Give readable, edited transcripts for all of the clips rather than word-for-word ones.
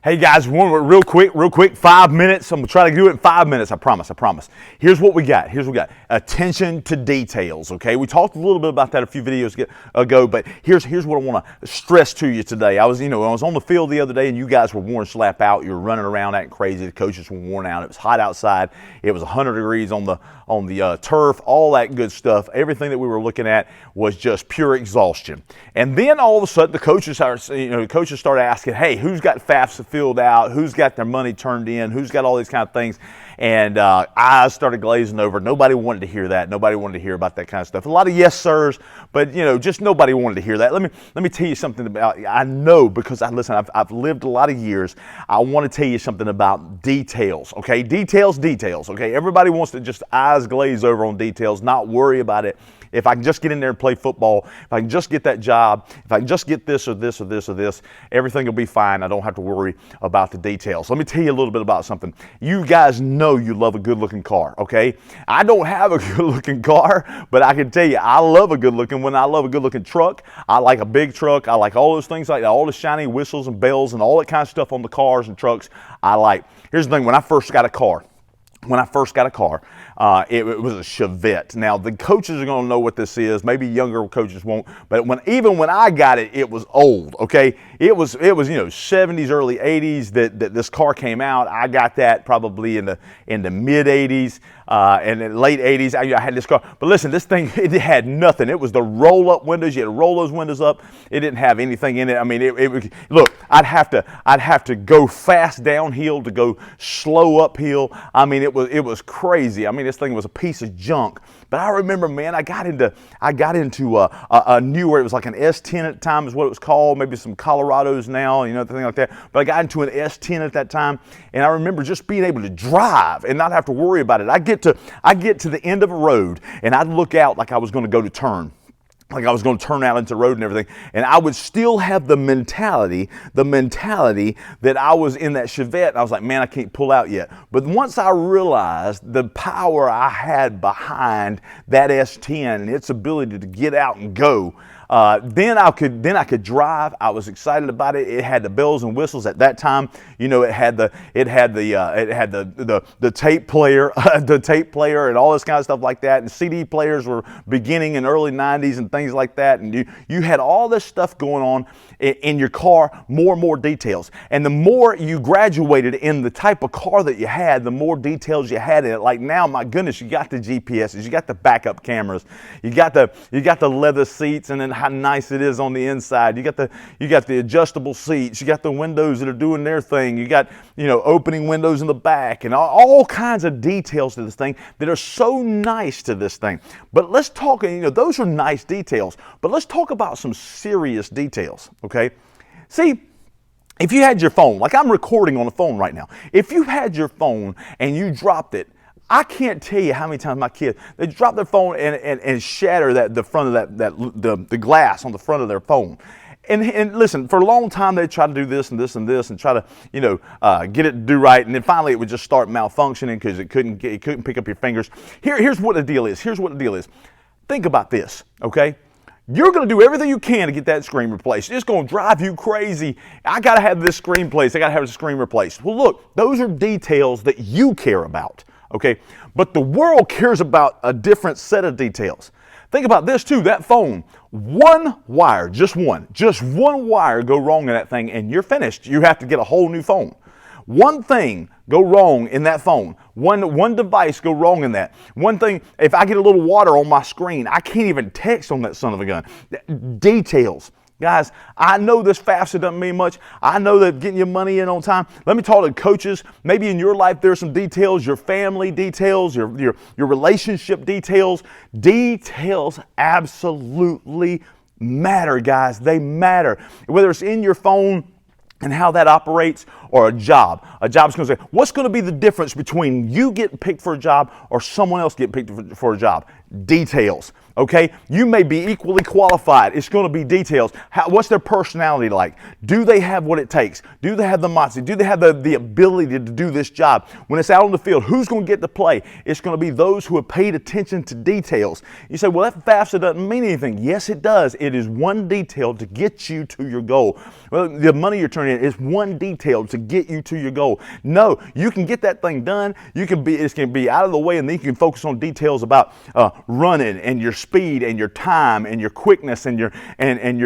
Hey guys, real quick, 5 minutes. I'm gonna try to do it in 5 minutes. I promise. Here's what we got. Attention to details. Okay, we talked a little bit about that a few videos ago, but here's what I want to stress to you today. I was on the field the other day, and you guys were worn slap out. You were running around acting crazy. The coaches were worn out. It was hot outside. It was 100 degrees on the turf. All that good stuff. Everything that we were looking at was just pure exhaustion. And then all of a sudden, the coaches started asking, "Hey, who's got FAFSA filled out? Who's got their money turned in? Who's got all these kind of things?" And eyes started glazing over. Nobody wanted to hear that. Nobody wanted to hear about that kind of stuff. A lot of yes sirs, but just nobody wanted to hear that. Let me tell you something about. I know because I've lived a lot of years. I want to tell you something about details. Okay, details. Okay, everybody wants to just eyes glaze over on details, not worry about it. If I can just get in there and play football, if I can just get that job, if I can just get this or this or this or this, everything will be fine. I don't have to worry about the details. Let me tell you a little bit about something. You guys know you love a good-looking car, okay? I don't have a good-looking car, but I can tell you I love a good-looking truck. I like a big truck. I like all those things like that, all the shiny whistles and bells and all that kind of stuff on the cars and trucks I like. Here's the thing, when I first got a car, it was a Chevette. Now, the coaches are going to know what this is. Maybe younger coaches won't. But even when I got it, it was old, okay? It was 70s, early 80s that this car came out. I got that probably in the mid 80s and in late 80s. I had this car. But listen, this thing, it had nothing. It was the roll-up windows. You had to roll those windows up. It didn't have anything in it. I mean, look, I'd have to go fast downhill to go slow uphill. I mean, it was crazy. I mean, this thing was a piece of junk. But I remember, man, I got into a newer, it was like an S10 at the time is what it was called, maybe some Colorados now, thing like that. But I got into an S10 at that time, and I remember just being able to drive and not have to worry about it. I get to the end of a road, and I'd look out like I was going to go to turn. Like I was going to turn out into the road and everything, and I would still have the mentality that I was in that Chevette, and I was like, man, I can't pull out yet. But once I realized the power I had behind that S10 and its ability to get out and go, then I could drive. I was excited about it. It had the bells and whistles at that time. It had the tape player, and all this kind of stuff like that. And CD players were beginning in early 90s and things like that. And you had all this stuff going on in your car, more and more details. And the more you graduated in the type of car that you had, the more details you had in it. Like now, my goodness, you got the GPSs, you got the backup cameras, you got the leather seats, and then how nice it is on the inside. You got the adjustable seats. You got the windows that are doing their thing. You got opening windows in the back, and all kinds of details to this thing that are so nice to this thing. But let's talk. Those are nice details. But let's talk about some serious details. Okay, see. If you had your phone, like I'm recording on the phone right now, if you had your phone and you dropped it, I can't tell you how many times my kids, they drop their phone and shatter the front of the glass on the front of their phone. And listen, for a long time they tried to do this and this and this and try to get it to do right, and then finally it would just start malfunctioning because it couldn't pick up your fingers. Here's what the deal is. Think about this, okay? You're going to do everything you can to get that screen replaced. It's going to drive you crazy. I got to have this screen replaced. I got to have the screen replaced. Well, look, those are details that you care about, okay? But the world cares about a different set of details. Think about this too, that phone, one wire, just one wire go wrong in that thing and you're finished. You have to get a whole new phone. One thing go wrong in that phone. One device go wrong in that. One thing, if I get a little water on my screen, I can't even text on that son of a gun. Details. Guys, I know this FAFSA doesn't mean much. I know that getting your money in on time. Let me talk to coaches. Maybe in your life there's some details, your family details, your relationship details. Details absolutely matter, guys. They matter. Whether it's in your phone and how that operates, or a job. A job's going to say, what's going to be the difference between you getting picked for a job or someone else getting picked for a job? Details. Okay? You may be equally qualified. It's going to be details. What's their personality like? Do they have what it takes? Do they have the moxie? Do they have the ability to do this job? When it's out on the field, who's going to get to play? It's going to be those who have paid attention to details. You say, well, that FAFSA doesn't mean anything. Yes, it does. It is one detail to get you to your goal. Well, the money you're turning in. It's one detail to get you to your goal. No, you can get that thing done. It can be out of the way, and then you can focus on details about running and your speed and your time and your quickness and your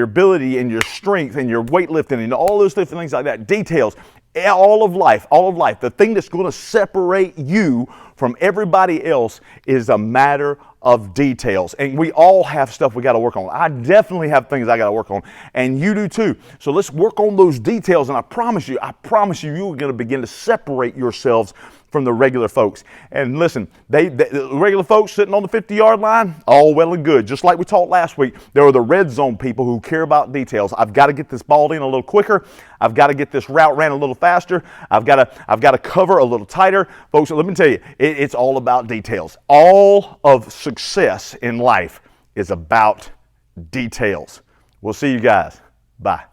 ability and your strength and your weightlifting and all those different things like that. Details. All of life. The thing that's going to separate you from everybody else is a matter of details. And we all have stuff we got to work on. I definitely have things I got to work on, and you do too. So let's work on those details, and I promise you, you're going to begin to separate yourselves from the regular folks. And listen, the regular folks sitting on the 50-yard line, all well and good. Just like we talked last week, there are the red zone people who care about details. I've got to get this ball in a little quicker. I've got to get this route ran a little faster. I've got to cover a little tighter. Folks, let me tell you, it's all about details. All of success in life is about details. We'll see you guys. Bye.